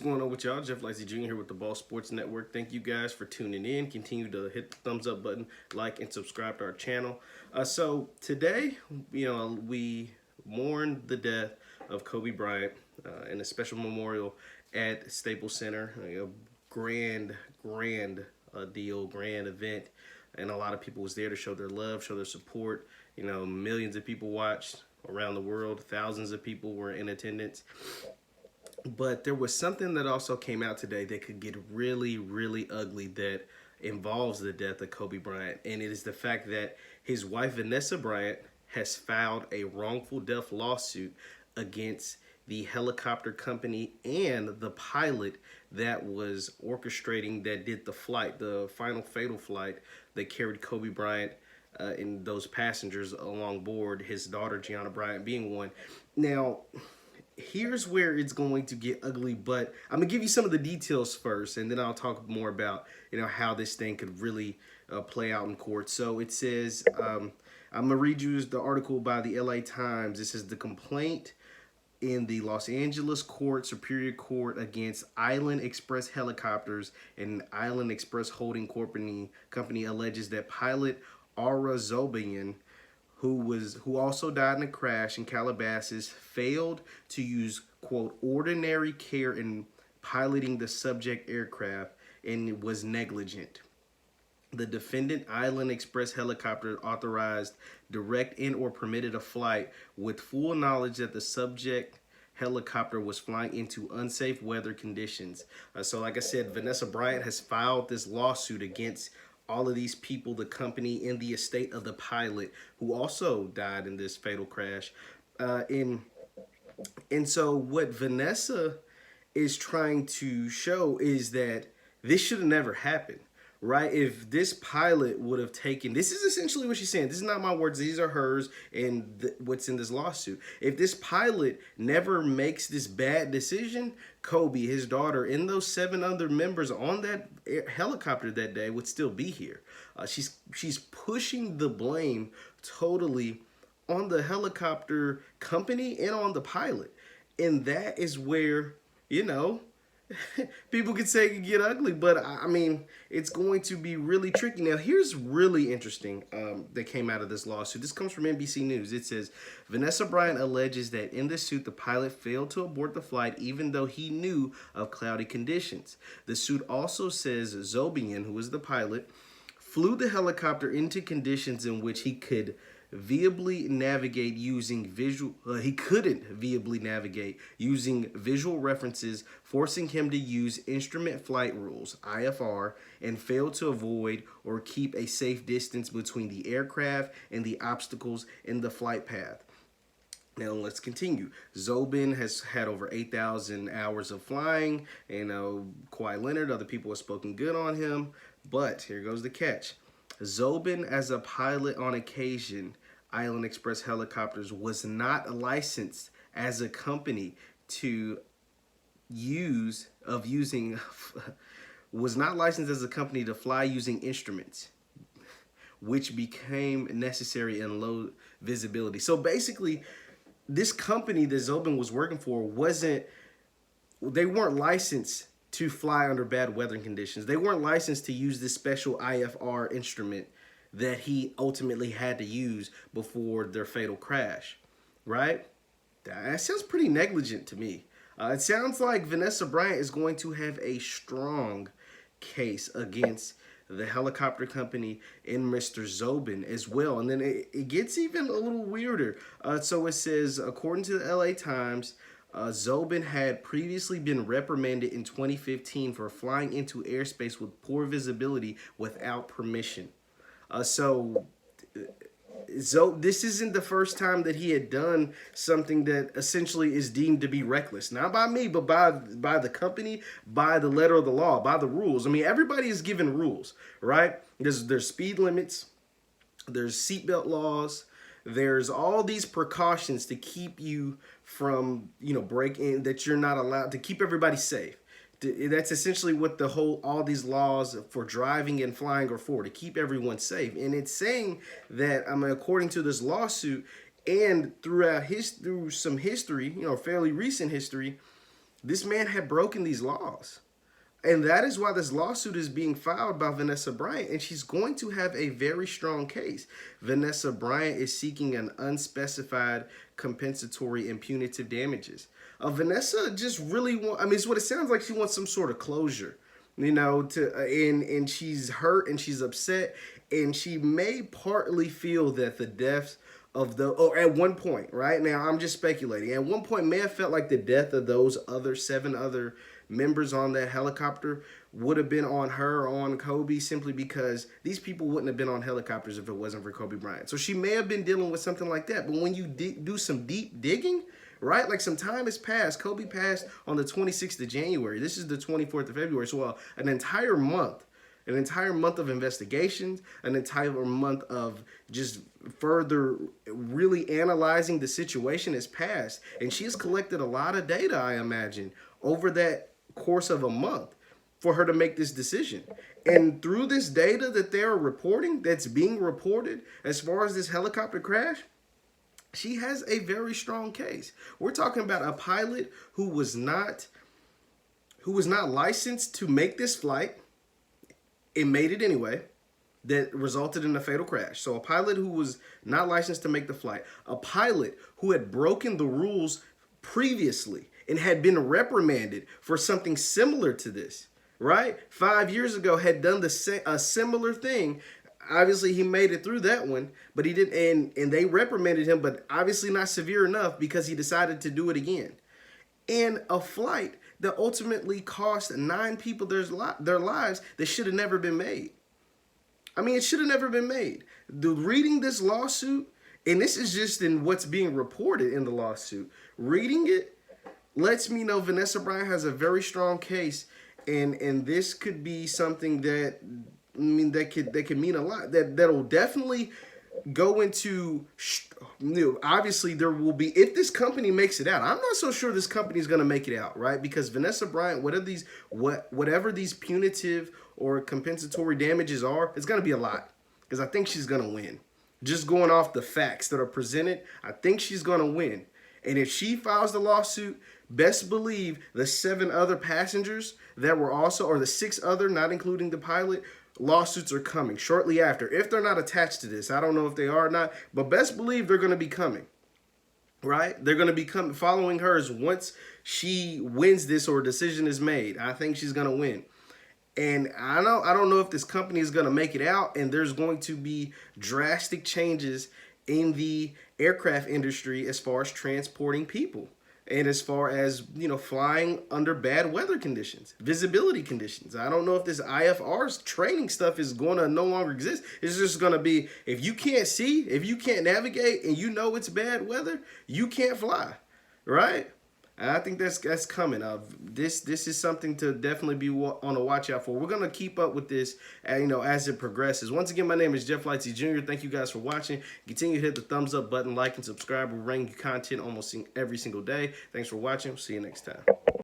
going on with y'all? Jeff Lightsy Jr. here with the Ball Sports Network. Thank you guys for tuning in. Continue to hit the thumbs up button, like, and subscribe to our channel. So today, we mourn the death of Kobe Bryant in a special memorial at Staples Center. A grand deal, grand event. And a lot of people was there to show their love, show their support. Millions of people watched around the world. Thousands of people were in attendance. But there was something that also came out today that could get really, really ugly that involves the death of Kobe Bryant. And it is the fact that his wife, Vanessa Bryant, has filed a wrongful death lawsuit against the helicopter company and the pilot that was orchestrating, that did the flight, the final fatal flight that carried Kobe Bryant and those passengers along board, his daughter, Gianna Bryant, being one. Now, here's where it's going to get ugly, but I'm gonna give you some of the details first, and then I'll talk more about how this thing could really play out in court. So it says, I'm gonna read you the article by the LA Times. This is the complaint in the Los Angeles Superior Court against Island Express Helicopters and Island Express Holding Company alleges that pilot Aura Zobayan, who also died in a crash in Calabasas, failed to use, quote, ordinary care in piloting the subject aircraft and was negligent. The defendant, Island Express Helicopter, authorized, direct, and or permitted a flight with full knowledge that the subject helicopter was flying into unsafe weather conditions. So like I said, Vanessa Bryant has filed this lawsuit against all of these people, the company, and the estate of the pilot who also died in this fatal crash. And so what Vanessa is trying to show is that this should have never happened, right? If this pilot would have taken, this is essentially what she's saying. This is not my words. These are hers and what's in this lawsuit. If this pilot never makes this bad decision, Kobe, his daughter, and those 7 other members on that helicopter that day would still be here. She's pushing the blame totally on the helicopter company and on the pilot. And that is where, people could say it could get ugly, but I mean, it's going to be really tricky. Now, here's really interesting that came out of this lawsuit. This comes from NBC News. It says, Vanessa Bryant alleges that in the suit, the pilot failed to abort the flight even though he knew of cloudy conditions. The suit also says Zobayan, who was the pilot, flew the helicopter into conditions in which he could viably navigate using he couldn't viably navigate using visual references, forcing him to use instrument flight rules, IFR, and failed to avoid or keep a safe distance between the aircraft and the obstacles in the flight path. Now let's continue. Zobayan has had over 8,000 hours of flying, and Kawhi Leonard, other people have spoken good on him, but here goes the catch. Zobayan, as a pilot on occasion, Island Express Helicopters, was not licensed as a company to was not licensed as a company to fly using instruments, which became necessary in low visibility. So basically, this company that Zobayan was working for they weren't licensed to fly under bad weather conditions. They weren't licensed to use this special IFR instrument that he ultimately had to use before their fatal crash, right? That sounds pretty negligent to me. It sounds like Vanessa Bryant is going to have a strong case against the helicopter company and Mr. Zobayan as well. And then it gets even a little weirder. So it says, according to the LA Times, Zobayan had previously been reprimanded in 2015 for flying into airspace with poor visibility without permission. This isn't the first time that he had done something that essentially is deemed to be reckless. Not by me, but by the company, by the letter of the law, by the rules. I mean, everybody is given rules, right? There's speed limits, there's seatbelt laws, there's all these precautions to keep you from, breaking, that you're not allowed to keep everybody safe. That's essentially what all these laws for driving and flying are for, to keep everyone safe. And it's saying that, according to this lawsuit and through some history, fairly recent history, this man had broken these laws. And that is why this lawsuit is being filed by Vanessa Bryant, and she's going to have a very strong case. Vanessa Bryant is seeking an unspecified compensatory and punitive damages. Vanessa just really it's what it sounds like. She wants some sort of closure, and she's hurt and she's upset, and she may partly feel that the deaths of at one point, right now, I'm just speculating. At one point, may have felt like the death of those 7 other members on that helicopter would have been on her or on Kobe, simply because these people wouldn't have been on helicopters if it wasn't for Kobe Bryant. So she may have been dealing with something like that. But when you do some deep digging, right? Like, some time has passed. Kobe passed on the 26th of January. This is the 24th of February. So an entire month of investigations, an entire month of just further really analyzing the situation has passed. And she's collected a lot of data, I imagine, over that course of a month for her to make this decision. And through this data that they're reporting, that's being reported as far as this helicopter crash, she has a very strong case. We're talking about a pilot who was not licensed to make this flight. It made it anyway. That resulted in a fatal crash. So a pilot who was not licensed to make the flight, a pilot who had broken the rules previously and had been reprimanded for something similar to this, right? 5 years ago had done a similar thing. Obviously, he made it through that one, but he didn't, and they reprimanded him, but obviously not severe enough because he decided to do it again. And a flight that ultimately cost 9 people their lives that should have never been made. I mean, it should have never been made. Reading this lawsuit, and this is just in what's being reported in the lawsuit, reading it lets me know Vanessa Bryant has a very strong case, and this could be something that, that could mean a lot. That'll definitely go into, obviously there will be, if this company makes it out, I'm not so sure this company is going to make it out, right? Because Vanessa Bryant, whatever these punitive or compensatory damages are, it's going to be a lot, because I think she's going to win. Just going off the facts that are presented, I think she's going to win. And if she files the lawsuit, best believe the 7 other passengers that were also, or the 6 other, not including the pilot, lawsuits are coming shortly after. If they're not attached to this, I don't know if they are or not, but best believe they're going to be coming, right? They're going to be following hers once she wins this or a decision is made. I think she's going to win. And I don't know if this company is going to make it out, and there's going to be drastic changes in the aircraft industry as far as transporting people. And as far as, flying under bad weather conditions, visibility conditions. I don't know if this IFR's training stuff is going to no longer exist. It's just going to be, if you can't see, if you can't navigate, and it's bad weather, you can't fly, right? And I think that's coming. This is something to definitely be on a watch out for. We're going to keep up with this, as it progresses. Once again, my name is Jeff Lightsy Jr. Thank you guys for watching. Continue to hit the thumbs up button, like, and subscribe. We're bringing you content almost every single day. Thanks for watching. See you next time.